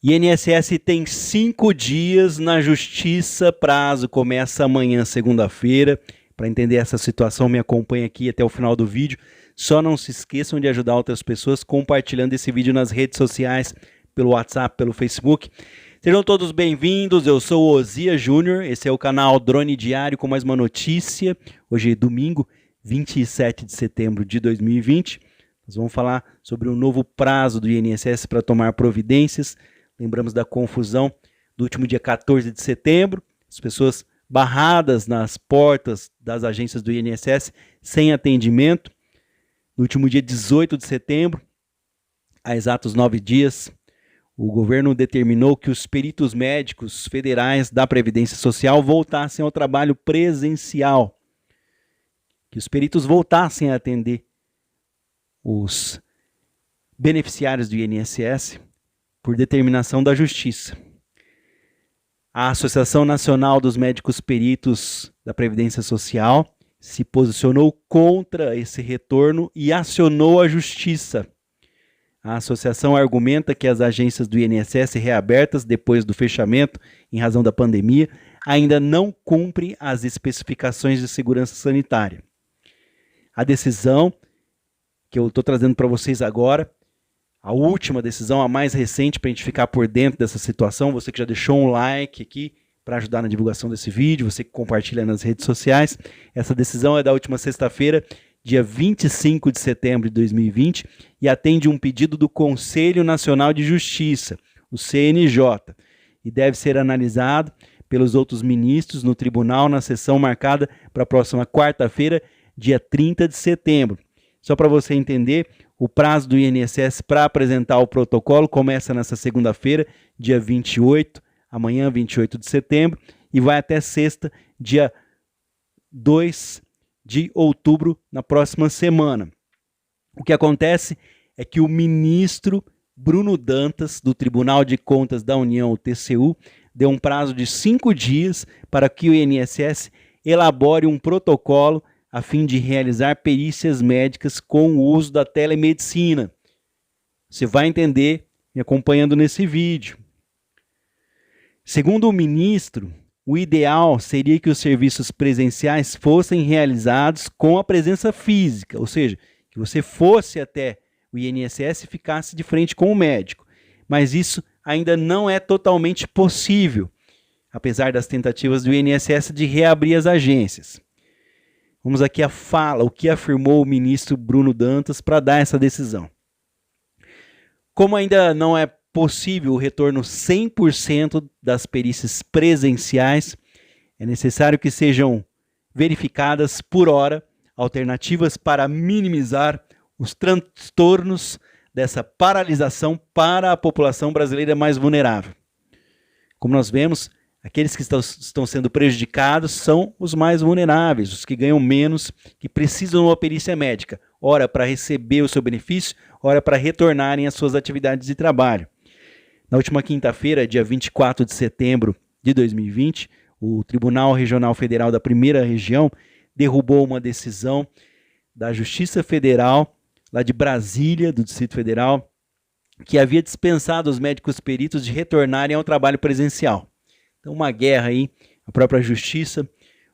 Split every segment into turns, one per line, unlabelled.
INSS tem 5 dias na justiça, prazo começa amanhã, segunda-feira. Para entender essa situação, me acompanhe aqui até o final do vídeo. Só não se esqueçam de ajudar outras pessoas compartilhando esse vídeo nas redes sociais, pelo WhatsApp, pelo Facebook. Sejam todos bem-vindos, eu sou o Osias Júnior, esse é o canal Drone Diário com mais uma notícia. Hoje é domingo, 27 de setembro de 2020. Nós vamos falar sobre um novo prazo do INSS para tomar providências. Lembramos da confusão do último dia 14 de setembro, as pessoas barradas nas portas das agências do INSS sem atendimento. No último dia 18 de setembro, há exatos 9 dias, o governo determinou que os peritos médicos federais da Previdência Social voltassem ao trabalho presencial, que os peritos voltassem a atender os beneficiários do INSS por determinação da Justiça. A Associação Nacional dos Médicos Peritos da Previdência Social se posicionou contra esse retorno e acionou a Justiça. A associação argumenta que as agências do INSS reabertas depois do fechamento, em razão da pandemia, ainda não cumprem as especificações de segurança sanitária. A decisão que eu estou trazendo para vocês agora, a última decisão, a mais recente, para a gente ficar por dentro dessa situação, você que já deixou um like aqui para ajudar na divulgação desse vídeo, você que compartilha nas redes sociais, essa decisão é da última sexta-feira, dia 25 de setembro de 2020, e atende um pedido do Conselho Nacional de Justiça, o CNJ, e deve ser analisado pelos outros ministros no tribunal na sessão marcada para a próxima quarta-feira, dia 30 de setembro. Só para você entender, o prazo do INSS para apresentar o protocolo começa nessa segunda-feira, dia 28, amanhã 28 de setembro, e vai até sexta, dia 2 de outubro, na próxima semana. O que acontece é que o ministro Bruno Dantas, do Tribunal de Contas da União, o TCU, deu um prazo de 5 dias para que o INSS elabore um protocolo a fim de realizar perícias médicas com o uso da telemedicina. Você vai entender me acompanhando nesse vídeo. Segundo o ministro, o ideal seria que os serviços presenciais fossem realizados com a presença física, ou seja, que você fosse até o INSS e ficasse de frente com o médico. Mas isso ainda não é totalmente possível, apesar das tentativas do INSS de reabrir as agências. Vamos aqui a fala, o que afirmou o ministro Bruno Dantas para dar essa decisão. Como ainda não é possível o retorno 100% das perícias presenciais, é necessário que sejam verificadas por hora alternativas para minimizar os transtornos dessa paralisação para a população brasileira mais vulnerável. Como nós vemos, aqueles que estão sendo prejudicados são os mais vulneráveis, os que ganham menos, que precisam de uma perícia médica, ora para receber o seu benefício, ora para retornarem às suas atividades de trabalho. Na última quinta-feira, dia 24 de setembro de 2020, o Tribunal Regional Federal da Primeira Região derrubou uma decisão da Justiça Federal, lá de Brasília, do Distrito Federal, que havia dispensado os médicos peritos de retornarem ao trabalho presencial. Então, uma guerra aí, a própria Justiça,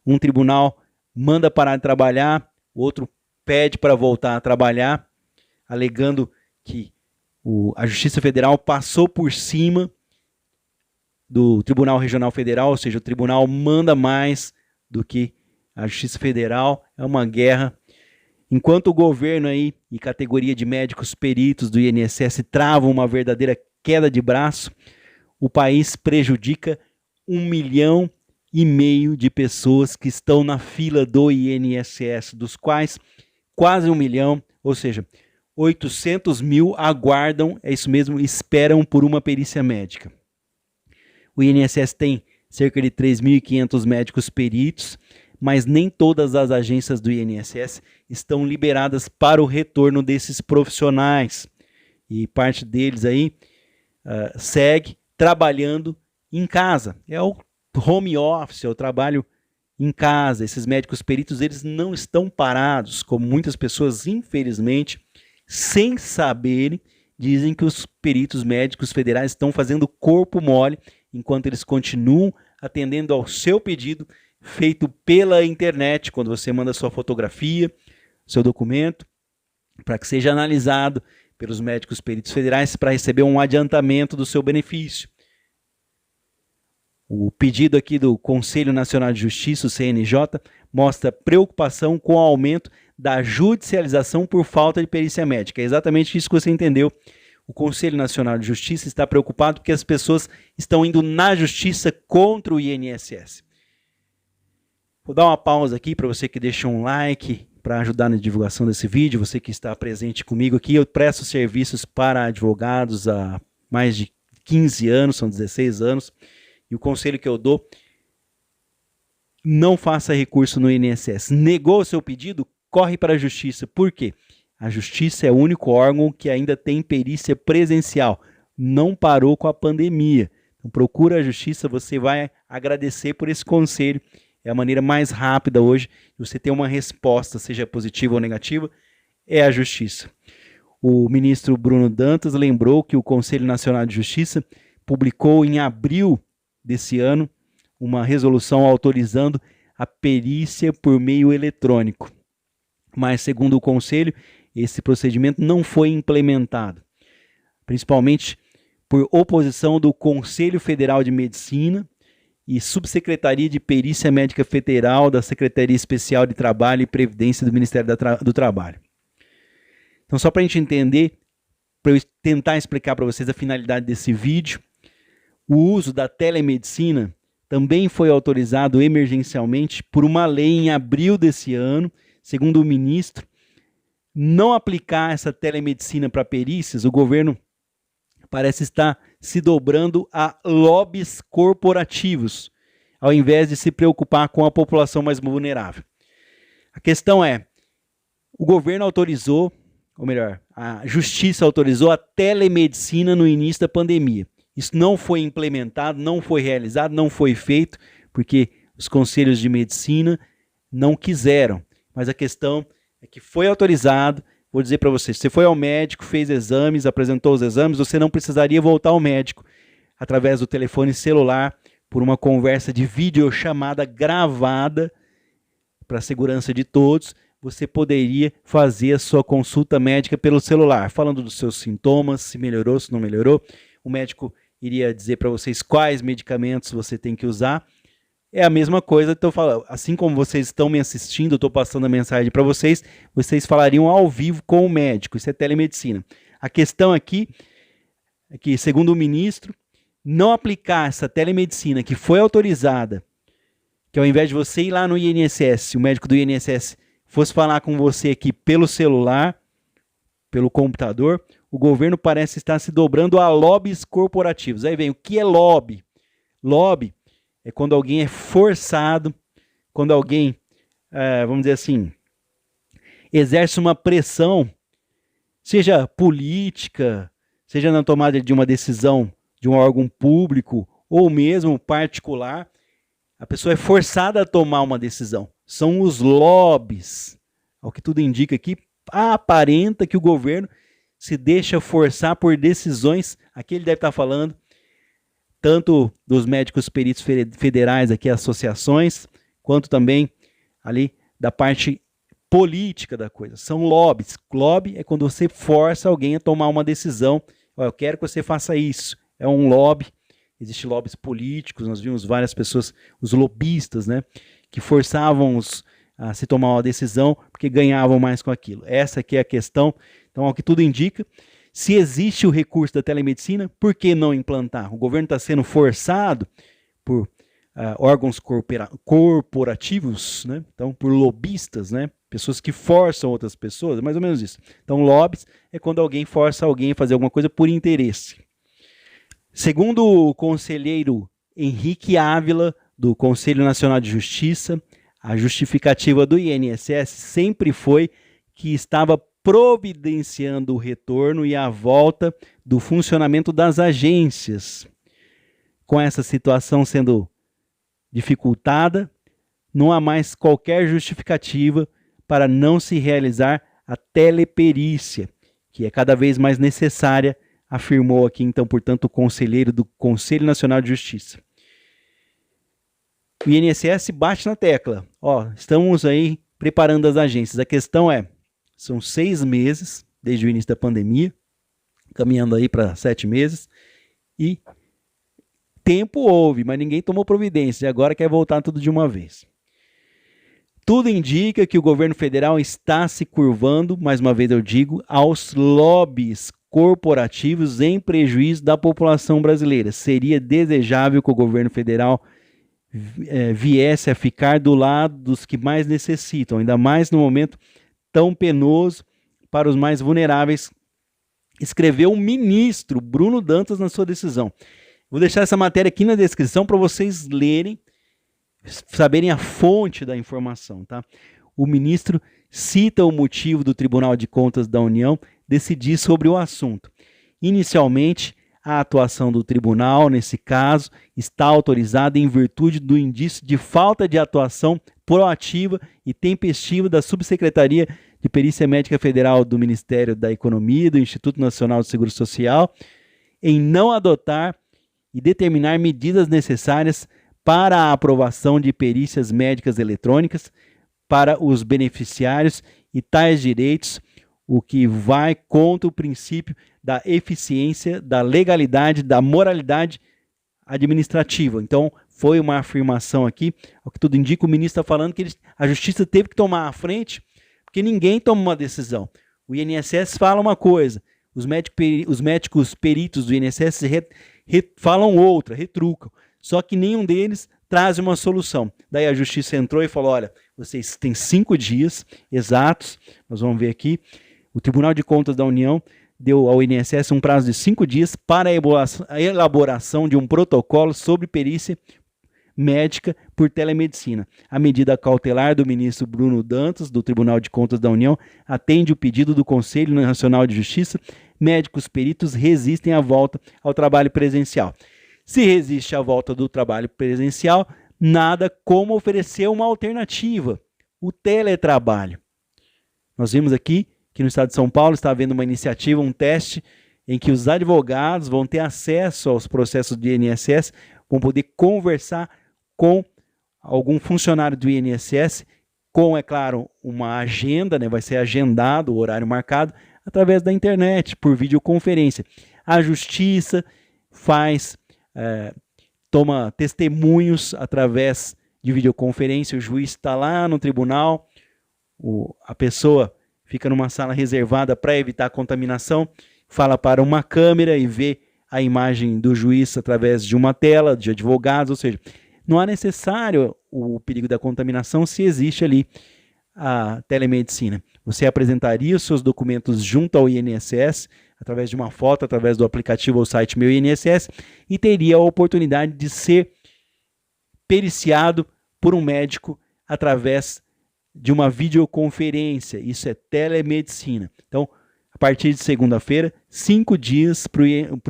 um tribunal manda parar de trabalhar, o outro pede para voltar a trabalhar, alegando que a Justiça Federal passou por cima do Tribunal Regional Federal, ou seja, o tribunal manda mais do que a Justiça Federal. É uma guerra. Enquanto o governo aí e categoria de médicos peritos do INSS travam uma verdadeira queda de braço, o país prejudica 1,5 milhão de pessoas que estão na fila do INSS, dos quais quase 1 milhão, ou seja, 800 mil aguardam, é isso mesmo, esperam por uma perícia médica. O INSS tem cerca de 3.500 médicos peritos, mas nem todas as agências do INSS estão liberadas para o retorno desses profissionais. E parte deles aí segue trabalhando em casa. É o home office, é o trabalho em casa. Esses médicos peritos, eles não estão parados, como muitas pessoas, infelizmente, sem saberem, dizem que os peritos médicos federais estão fazendo corpo mole enquanto eles continuam atendendo ao seu pedido feito pela internet, quando você manda sua fotografia, seu documento, para que seja analisado pelos médicos peritos federais para receber um adiantamento do seu benefício. O pedido aqui do Conselho Nacional de Justiça, o CNJ, mostra preocupação com o aumento da judicialização por falta de perícia médica. É exatamente isso que você entendeu. O Conselho Nacional de Justiça está preocupado porque as pessoas estão indo na justiça contra o INSS. Vou dar uma pausa aqui para você que deixa um like para ajudar na divulgação desse vídeo. Você que está presente comigo aqui, eu presto serviços para advogados há mais de 15 anos, são 16 anos. E o conselho que eu dou, não faça recurso no INSS. Negou o seu pedido, corre para a justiça. Por quê? A justiça é o único órgão que ainda tem perícia presencial. Não parou com a pandemia. Então procura a justiça, você vai agradecer por esse conselho. É a maneira mais rápida hoje de você ter uma resposta, seja positiva ou negativa, é a justiça. O ministro Bruno Dantas lembrou que o Conselho Nacional de Justiça publicou em abril desse ano uma resolução autorizando a perícia por meio eletrônico. Mas, segundo o Conselho, esse procedimento não foi implementado, principalmente por oposição do Conselho Federal de Medicina e Subsecretaria de Perícia Médica Federal da Secretaria Especial de Trabalho e Previdência do Ministério do Trabalho. Então, só para a gente entender, para eu tentar explicar para vocês a finalidade desse vídeo, o uso da telemedicina também foi autorizado emergencialmente por uma lei em abril desse ano, segundo o ministro. Não aplicar essa telemedicina para perícias, o governo parece estar se dobrando a lobbies corporativos, ao invés de se preocupar com a população mais vulnerável. A questão é, o governo autorizou, ou melhor, a justiça autorizou a telemedicina no início da pandemia. Isso não foi implementado, não foi realizado, não foi feito, porque os conselhos de medicina não quiseram. Mas a questão é que foi autorizado. Vou dizer para você, se você foi ao médico, fez exames, apresentou os exames, você não precisaria voltar ao médico através do telefone celular por uma conversa de videochamada gravada para a segurança de todos. Você poderia fazer a sua consulta médica pelo celular, falando dos seus sintomas, se melhorou, se não melhorou. O médico iria dizer para vocês quais medicamentos você tem que usar. É a mesma coisa, então, assim como vocês estão me assistindo, eu estou passando a mensagem para vocês, vocês falariam ao vivo com o médico, isso é telemedicina. A questão aqui é que, segundo o ministro, não aplicar essa telemedicina que foi autorizada, que ao invés de você ir lá no INSS, o médico do INSS fosse falar com você aqui pelo celular, pelo computador, o governo parece estar se dobrando a lobbies corporativos. Aí vem, o que é lobby? Lobby é quando alguém é forçado, quando alguém, vamos dizer assim, exerce uma pressão, seja política, seja na tomada de uma decisão de um órgão público ou mesmo particular, a pessoa é forçada a tomar uma decisão. São os lobbies. Ao que tudo indica aqui, aparenta que o governo se deixa forçar por decisões, aqui ele deve estar falando, tanto dos médicos peritos federais, aqui associações, quanto também ali da parte política da coisa. São lobbies. Lobby é quando você força alguém a tomar uma decisão. Eu quero que você faça isso. É um lobby. Existem lobbies políticos, nós vimos várias pessoas, os lobistas, né, que forçavam a se tomar uma decisão porque ganhavam mais com aquilo. Essa aqui é a questão. Então, ao que tudo indica, se existe o recurso da telemedicina, por que não implantar? O governo está sendo forçado por órgãos corporativos, né? Então, por lobistas, né? Pessoas que forçam outras pessoas, é mais ou menos isso. Então, lobbies é quando alguém força alguém a fazer alguma coisa por interesse. Segundo o conselheiro Henrique Ávila, do Conselho Nacional de Justiça, a justificativa do INSS sempre foi que estava providenciando o retorno e a volta do funcionamento das agências. Com essa situação sendo dificultada, não há mais qualquer justificativa para não se realizar a teleperícia, que é cada vez mais necessária, afirmou aqui, então, portanto, o conselheiro do Conselho Nacional de Justiça. O INSS bate na tecla. Estamos aí preparando as agências. A questão são 6 meses, desde o início da pandemia, caminhando aí para 7 meses, e tempo houve, mas ninguém tomou providência, e agora quer voltar tudo de uma vez. Tudo indica que o governo federal está se curvando, mais uma vez eu digo, aos lobbies corporativos em prejuízo da população brasileira. Seria desejável que o governo federal viesse a ficar do lado dos que mais necessitam, ainda mais no momento tão penoso para os mais vulneráveis, escreveu o ministro Bruno Dantas na sua decisão. Vou deixar essa matéria aqui na descrição para vocês lerem, saberem a fonte da informação, tá? O ministro cita o motivo do Tribunal de Contas da União decidir sobre o assunto. Inicialmente, a atuação do tribunal, nesse caso, está autorizada em virtude do indício de falta de atuação proativa e tempestiva da Subsecretaria de Perícia Médica Federal do Ministério da Economia e do Instituto Nacional do Seguro Social em não adotar e determinar medidas necessárias para a aprovação de perícias médicas eletrônicas para os beneficiários e tais direitos, o que vai contra o princípio da eficiência, da legalidade, da moralidade administrativa. Então, foi uma afirmação aqui, ao que tudo indica, o ministro está falando que a justiça teve que tomar a frente, porque ninguém toma uma decisão. O INSS fala uma coisa, os médicos peritos do INSS falam outra, retrucam, só que nenhum deles traz uma solução. Daí a justiça entrou e falou, olha, vocês têm 5 dias exatos, nós vamos ver aqui, o Tribunal de Contas da União deu ao INSS um prazo de 5 dias para a elaboração de um protocolo sobre perícia médica por telemedicina. A medida cautelar do ministro Bruno Dantas, do Tribunal de Contas da União, atende o pedido do Conselho Nacional de Justiça. Médicos peritos resistem à volta ao trabalho presencial. Se resiste à volta do trabalho presencial, nada como oferecer uma alternativa, o teletrabalho. Nós vimos aqui que no estado de São Paulo está havendo uma iniciativa, um teste, em que os advogados vão ter acesso aos processos do INSS, vão poder conversar com algum funcionário do INSS, com, é claro, uma agenda, né? Vai ser agendado o horário marcado, através da internet, por videoconferência. A justiça toma testemunhos através de videoconferência, o juiz está lá no tribunal, a pessoa fica numa sala reservada para evitar a contaminação, fala para uma câmera e vê a imagem do juiz através de uma tela, de advogados, ou seja, não é necessário o perigo da contaminação se existe ali a telemedicina. Você apresentaria os seus documentos junto ao INSS, através de uma foto, através do aplicativo ou site Meu INSS, e teria a oportunidade de ser periciado por um médico através de uma videoconferência. Isso é telemedicina. Então, a partir de segunda-feira, 5 dias para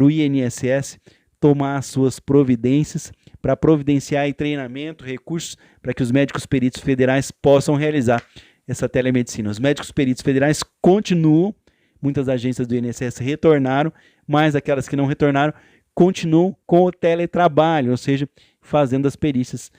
o INSS tomar as suas providências para providenciar e treinamento, recursos para que os médicos peritos federais possam realizar essa telemedicina. Os médicos peritos federais continuam, muitas agências do INSS retornaram, mas aquelas que não retornaram continuam com o teletrabalho, ou seja, fazendo as perícias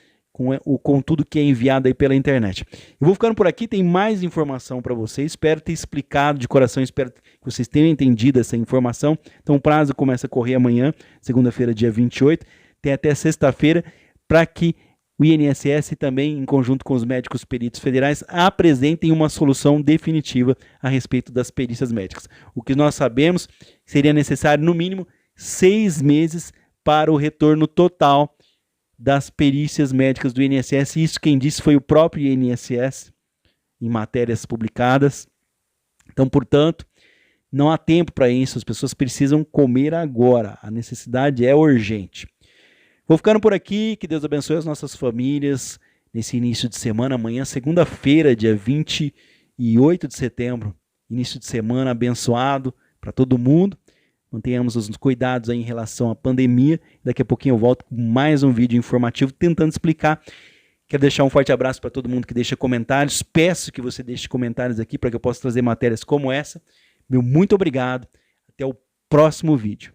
com tudo que é enviado aí pela internet. Eu vou ficando por aqui, tem mais informação para vocês, espero ter explicado de coração, espero que vocês tenham entendido essa informação. Então o prazo começa a correr amanhã, segunda-feira, dia 28, tem até sexta-feira, para que o INSS também, em conjunto com os médicos peritos federais, apresentem uma solução definitiva a respeito das perícias médicas. O que nós sabemos seria necessário, no mínimo, 6 meses para o retorno total das perícias médicas do INSS. Isso quem disse foi o próprio INSS, em matérias publicadas. Então, portanto, não há tempo para isso, as pessoas precisam comer agora, a necessidade é urgente. Vou ficando por aqui, que Deus abençoe as nossas famílias nesse início de semana, amanhã, segunda-feira, dia 28 de setembro, início de semana abençoado para todo mundo. Mantenhamos os cuidados aí em relação à pandemia. Daqui a pouquinho eu volto com mais um vídeo informativo tentando explicar. Quero deixar um forte abraço para todo mundo que deixa comentários. Peço que você deixe comentários aqui para que eu possa trazer matérias como essa. Meu muito obrigado. Até o próximo vídeo.